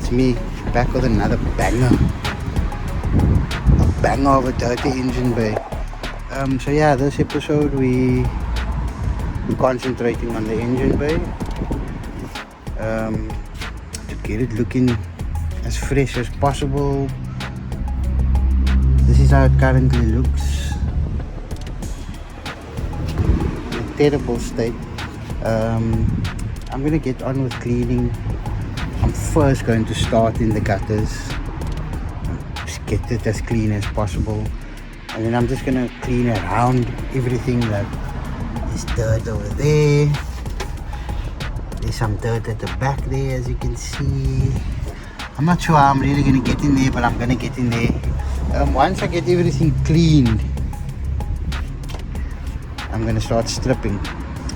it's me back with another banger. A banger of a dirty engine bay. So yeah, this episode we're concentrating on the engine bay to get it looking as fresh as possible. This is how it currently looks. In a terrible state. I'm gonna get on with cleaning. I'm first going to start in the gutters, just get it as clean as possible, and then I'm just gonna clean around everything. Like there's dirt over there, there's some dirt at the back there, as you can see. I'm not sure how I'm really gonna get in there, but I'm gonna get in there. Once I get everything cleaned, I'm gonna start stripping.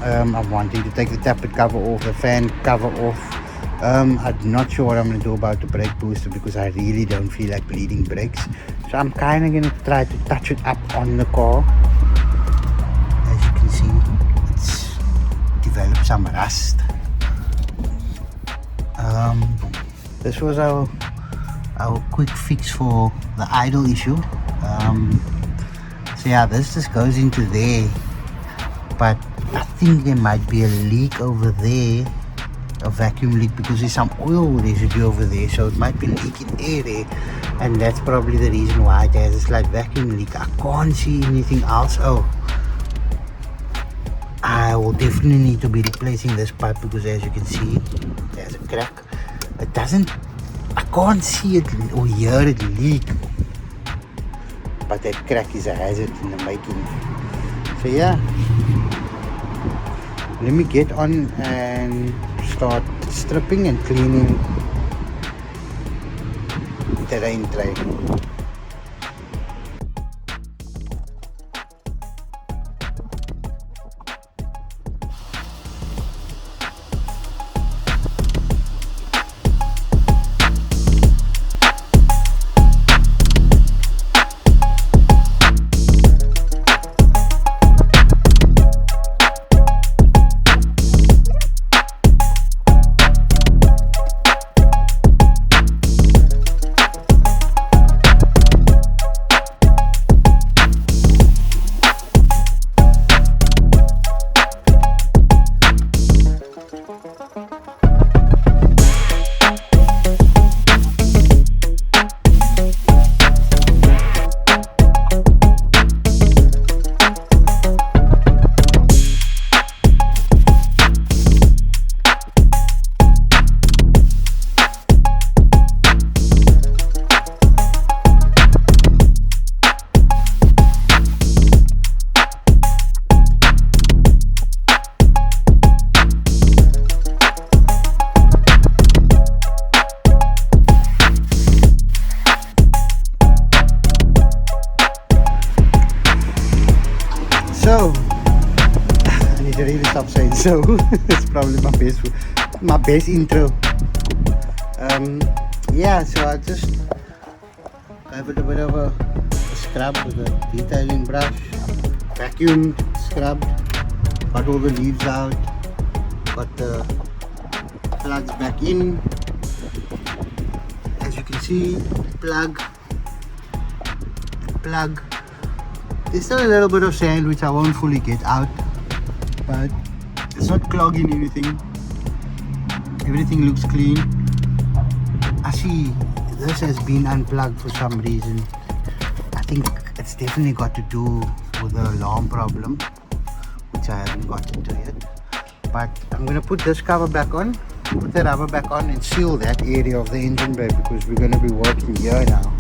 I'm wanting to take the tappet cover off, the fan cover off. I'm not sure what I'm going to do about the brake booster because I really don't feel like bleeding brakes. So I'm kind of going to try to touch it up on the car. As you can see, it's developed some rust. This was our quick fix for the idle issue. So yeah, this just goes into there. But I think there might be a leak over there, a vacuum leak, because there's some oil residue over there, so it might be leaking air there, and that's probably the reason why it has a slight vacuum leak. I can't see anything else. Oh, I will definitely need to be replacing this pipe because as you can see, there's a crack. It doesn't, I can't see it or hear it leak, but that crack is a hazard in the making. So yeah, let me get on and start stripping and cleaning the rain tray. So, I need to really stop saying so. It's probably my best intro. Yeah, so I just gave it a bit of a scrub with a detailing brush, vacuumed, scrubbed, got all the leaves out, got the plugs back in. As you can see, plug. There's still a little bit of sand which I won't fully get out, but it's not clogging anything. Everything looks clean. I see this has been unplugged for some reason. I think it's definitely got to do with the alarm problem, which I haven't got into yet. But I'm going to put this cover back on, put the rubber back on and seal that area of the engine bay because we're going to be working here now.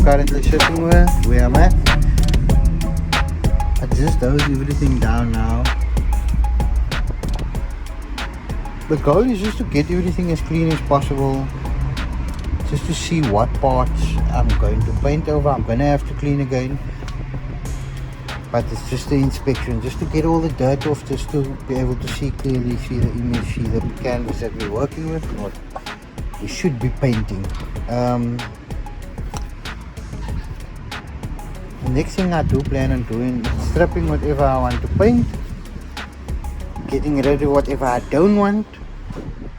currently sitting with, where I'm at. I just dose everything down now. The goal is just to get everything as clean as possible. Just to see what parts I'm going to paint over. I'm going to have to clean again. But it's just the inspection, just to get all the dirt off, just to be able to see clearly, see the image, see the canvas that we're working with, what we should be painting. The next thing I do plan on doing is stripping whatever I want to paint, getting rid of whatever I don't want,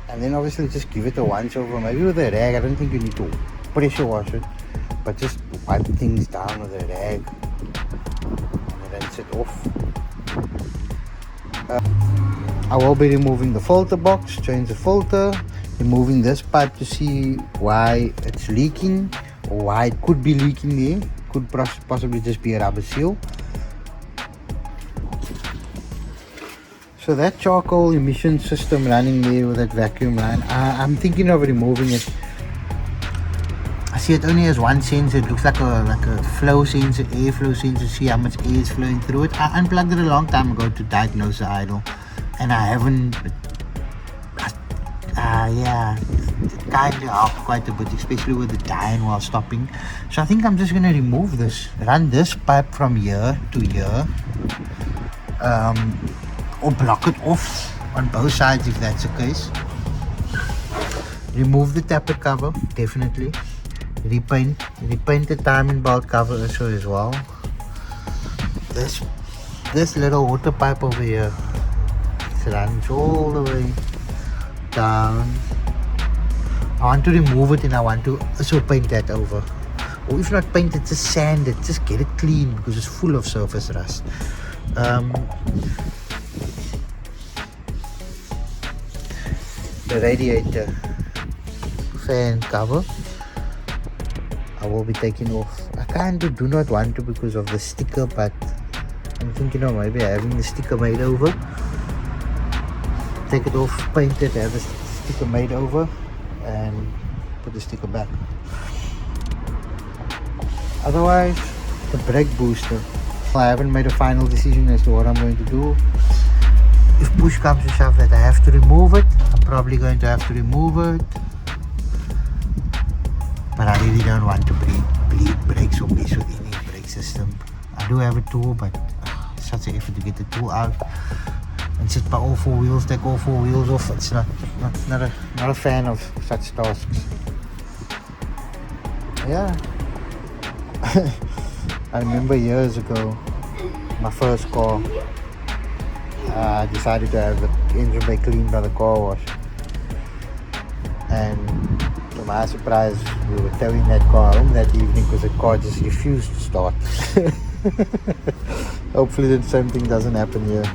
and then obviously just give it a once over, maybe with a rag. I don't think you need to pressure wash it, but just wipe things down with a rag. Rinse it off. I will be removing the filter box, change the filter, removing this pipe to see why it's leaking or why it could be leaking there. Could possibly just be a rubber seal. So that charcoal emission system running there with that vacuum line, I'm thinking of removing it. I see it only has one sensor. It looks like a flow sensor, airflow sensor. See how much air is flowing through it. I unplugged it a long time ago to diagnose the idle, and I haven't. Yeah, it kind of helped quite a bit, especially with the dyeing while stopping. So I think I'm just gonna remove this, run this pipe from here to here, or block it off on both sides if that's the case. Remove the tappet cover, definitely. Repaint the timing belt cover also as well. This little water pipe over here, it runs all the way down. I want to remove it and I want to also paint that over, or if not paint it, just sand it, just get it clean because it's full of surface rust. The radiator fan cover I will be taking off. I kind of do not want to because of the sticker, but I'm thinking of maybe having the sticker made over. Take it off, paint it, have the sticker made over, and put the sticker back. Otherwise, the brake booster, I haven't made a final decision as to what I'm going to do. If push comes to shove that I have to remove it, I'm probably going to have to remove it. But I really don't want to bleed brakes or mess with any brake system. I do have a tool, but it's such an effort to get the tool out and sit by all four wheels, take all four wheels off. It's not a fan of such tasks. Yeah. I remember years ago, my first car, I decided to have the engine bay cleaned by the car wash. And to my surprise, we were towing that car home that evening because the car just refused to start. Hopefully the same thing doesn't happen here.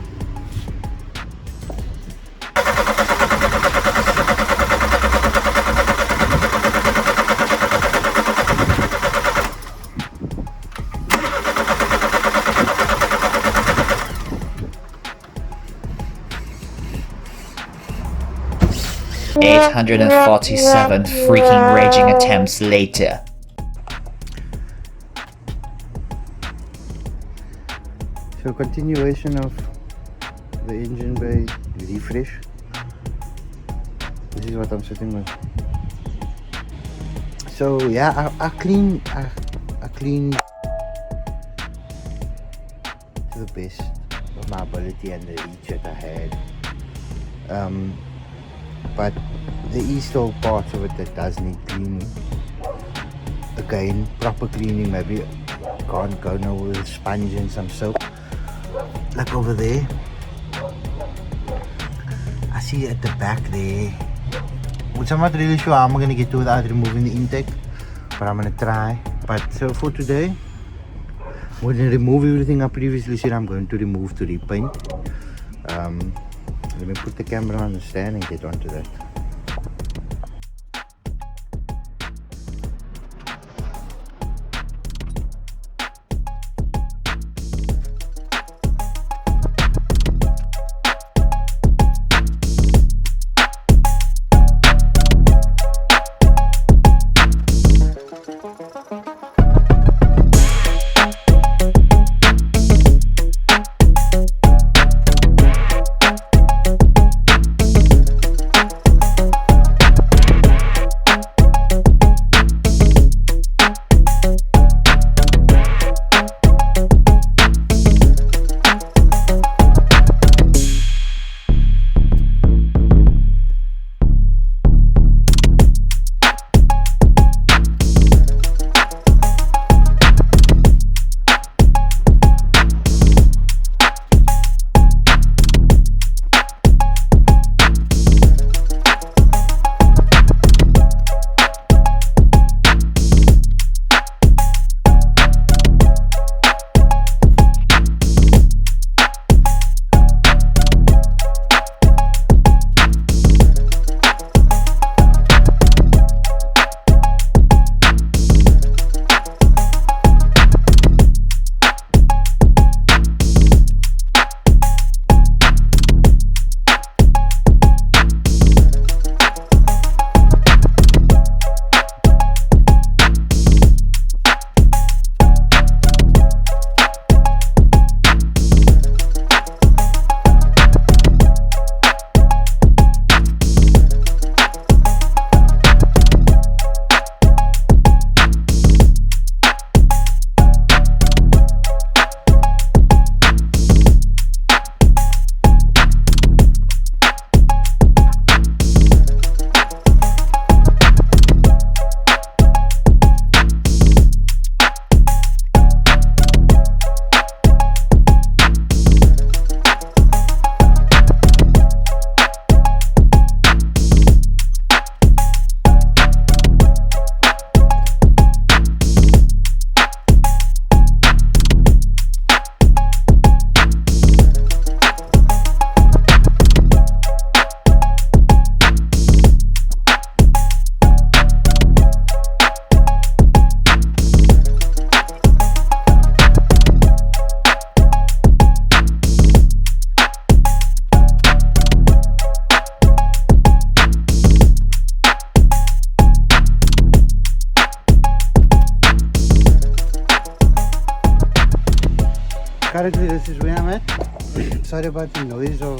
$847 freaking raging attempts later. So continuation of the engine bay refresh. This is what I'm sitting with. So yeah, I clean to the best of my ability and the reach that I had. But there is still parts of it that does need cleaning. Again, proper cleaning, maybe can't go now with a sponge and some soap. Like over there, I see at the back there, which I'm not really sure how I'm going to get to without removing the intake, but I'm going to try. But so for today, I'm going to remove everything I previously said I'm going to remove to repaint. Let me put the camera on the stand and get onto that. currently this is where I'm at. Sorry about the noise of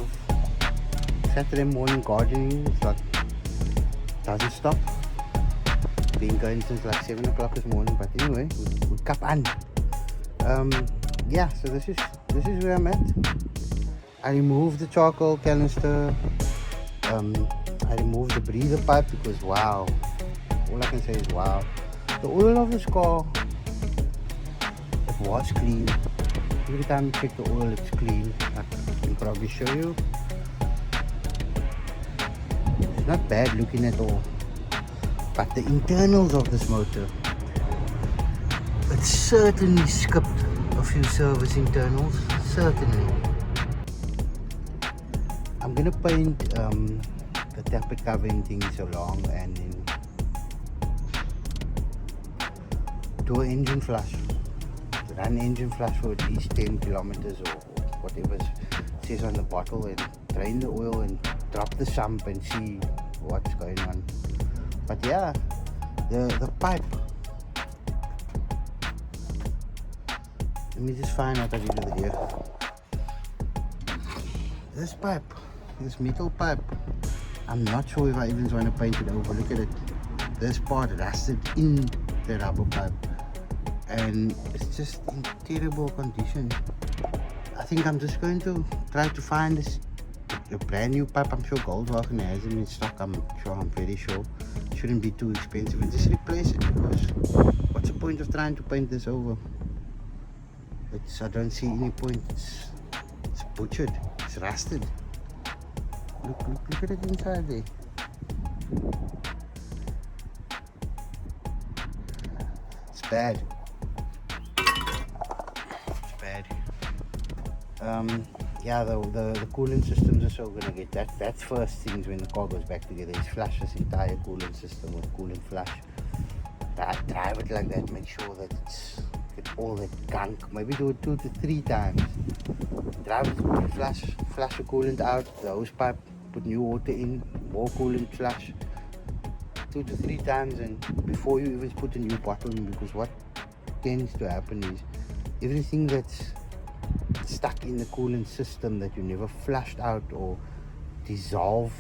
Saturday morning gardening. It's like doesn't stop. Been going since like 7 o'clock this morning, but anyway, we cap on. Yeah, so this is where I'm at. I removed the charcoal canister. I removed the breather pipe because wow, all I can say is wow. The oil of this car, it was clean. Every time you check the oil, it's clean. I can probably show you. It's not bad looking at all. But the internals of this motor, it certainly skipped a few service internals. Certainly. I'm gonna paint the tappet covering things along and then do an engine flush. Run engine flush for at least 10 kilometers or whatever it says on the bottle, and drain the oil and drop the sump and see what's going on. But yeah, the pipe. Let me just find out how to do it here. This pipe, this metal pipe, I'm not sure if I even want to paint it over. Look at it. This part rusted in the rubber pipe and it's just in terrible condition. I think I'm just going to try to find a brand new pipe. I'm sure Goldwagen has it in stock. I'm very sure. It shouldn't be too expensive and just replace it, because what's the point of trying to paint this over? I don't see any point. It's butchered. It's rusted. Look at it inside there. It's bad. It's bad. Yeah, the coolant systems are so gonna get that. That's first things when the car goes back together. Is flush this entire coolant system with coolant flush. Drive it like that. Make sure that it's get all that gunk. Maybe do it 2 to 3 times. Drive it, flush the coolant out, the hose pipe, put new water in, more coolant flush. 2 to 3 times, and before you even put a new bottle in, because what tends to happen is everything that's stuck in the coolant system that you never flushed out or dissolved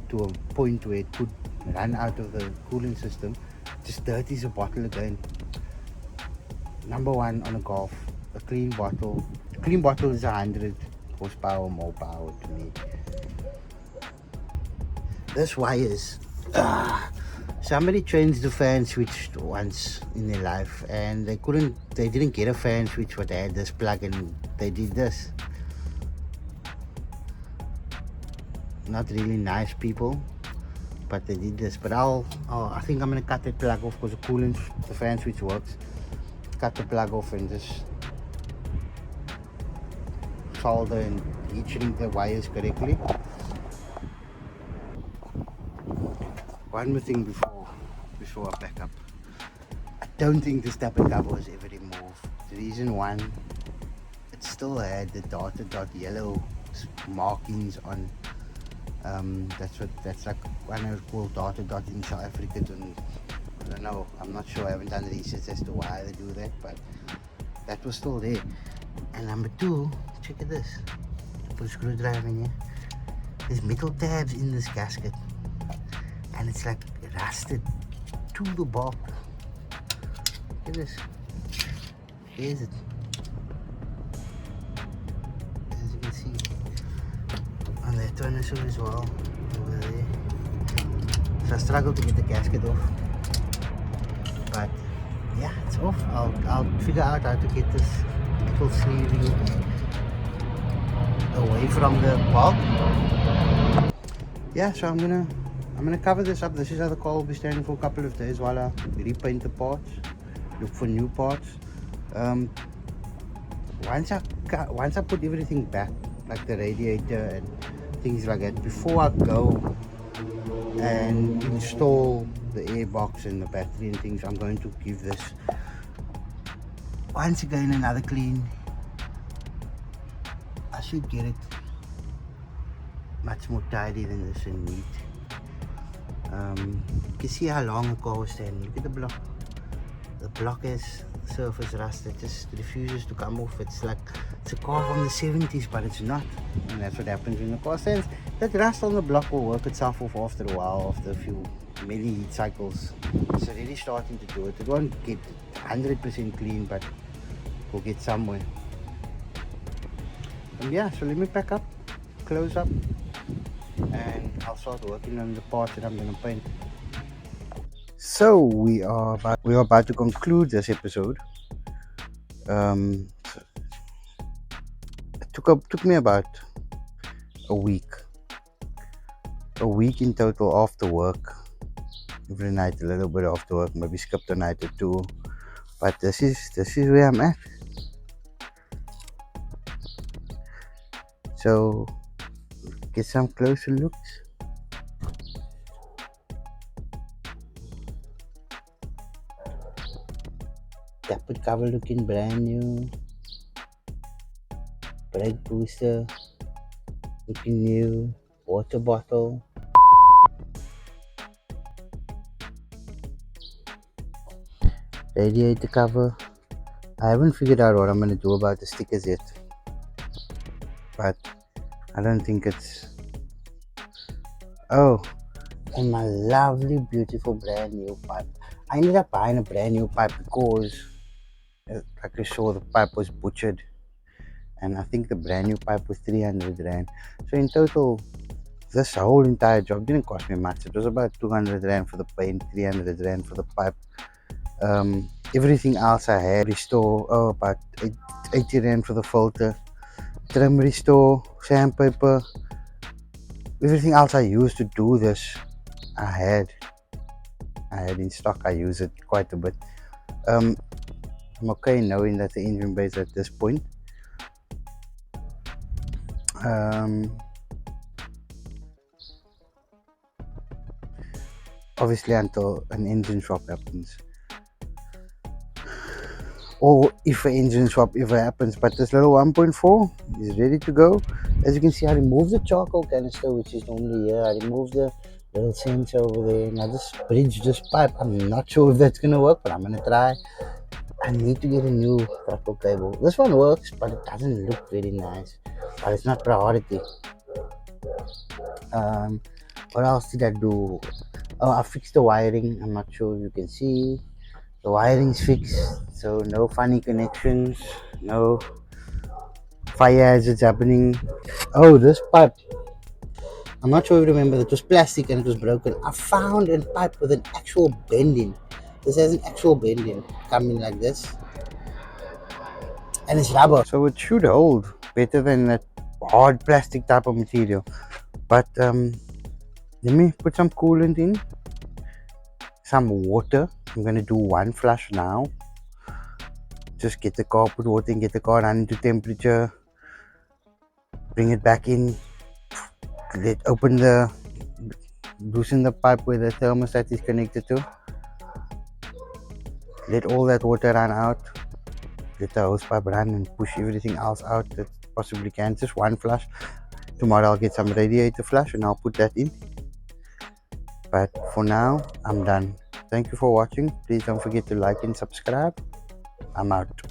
to a point where it could run out of the coolant system, just dirties the bottle again. Number one on a Golf, a clean bottle. A clean bottle is 100 horsepower more power to me. This wires. Somebody changed the fan switch once in their life and they didn't get a fan switch, but they had this plug and they did this. Not really nice people, but they did this. But I think I'm gonna cut that plug off because the fan switch works. Cut the plug off and just solder and heat shrink the wires correctly. One more thing before I back up. I don't think this tappet cover was ever removed. The reason one, it still had the dotted yellow markings on. That's like one I called dotted in South Africa. And I don't know. I'm not sure. I haven't done research as to why they do that, but that was still there. And number two, check at this. Put a screwdriver in here. There's metal tabs in this gasket. And it's like rusted to the bark. Look at this. Here's it. As you can see. On that one as well. Over there. So I struggled to get the gasket off. But yeah, it's off. I'll figure out how to get this metal sleeving away from the bark. Yeah, so I'm gonna cover this up. This is how the car will be standing for a couple of days while I repaint the parts, look for new parts. Once I put everything back, like the radiator and things like that, before I go and install the airbox and the battery and things, I'm going to give this once again another clean. I should get it much more tidy than this and neat. You can see how long the car was standing. Look at the block. The block has surface rust. It just refuses to come off. It's like it's a car from the 70s, but it's not. And that's what happens when the car stands. That rust on the block will work itself off after a while, after a few many heat cycles. It's already starting to do it. It won't get 100% clean, but we'll get somewhere. And yeah, so let me pack up, close up, and I'll start working on the parts that I'm gonna paint. So we are about to conclude this episode. It took me about a week in total after work. Every night a little bit after work, maybe skipped a night or two. But this is where I'm at. So get some closer looks. Dapper cover looking brand new. Brake booster looking new. Water bottle. Radiator cover. I haven't figured out what I'm gonna do about the stickers yet, but I don't think it's... Oh, and my lovely beautiful brand new pipe. I ended up buying a brand new pipe because like you saw, the pipe was butchered, and I think the brand new pipe was 300 rand. So in total, this whole entire job didn't cost me much. It was about 200 rand for the paint, 300 rand for the pipe. Everything else I had restore, about 80 rand for the filter, trim restore, sandpaper. Everything else I used to do this, I had in stock. I use it quite a bit. I'm okay knowing that the engine bay is at this point. Obviously until an engine swap happens, or if an engine swap ever happens. But this little 1.4 is ready to go. As you can see, I removed the charcoal canister, which is normally here. I removed the little sensor over there, and I just bridged this pipe. I'm not sure if that's gonna work, but I'm gonna try. I need to get a new throttle cable. This one works, but it doesn't look very nice. But it's not priority. What else did I do? Oh, I fixed the wiring. I'm not sure if you can see. The wiring's fixed, so no funny connections, no fire hazards happening. Oh, this pipe. I'm not sure if you remember, it was plastic and it was broken. I found a pipe with an actual bending. This has an actual bending coming like this, and it's rubber, so it should hold better than that hard plastic type of material. But let me put some coolant in, some water. I'm gonna do one flush now. Just get the car, put water in, get the car running to temperature, bring it back in, loosen the pipe where the thermostat is connected to, let all that water run out, let the hose pipe run and push everything else out that possibly can. Just one flush. Tomorrow I'll get some radiator flush and I'll put that in. But for now, I'm done. Thank you for watching. Please don't forget to like and subscribe. I'm out.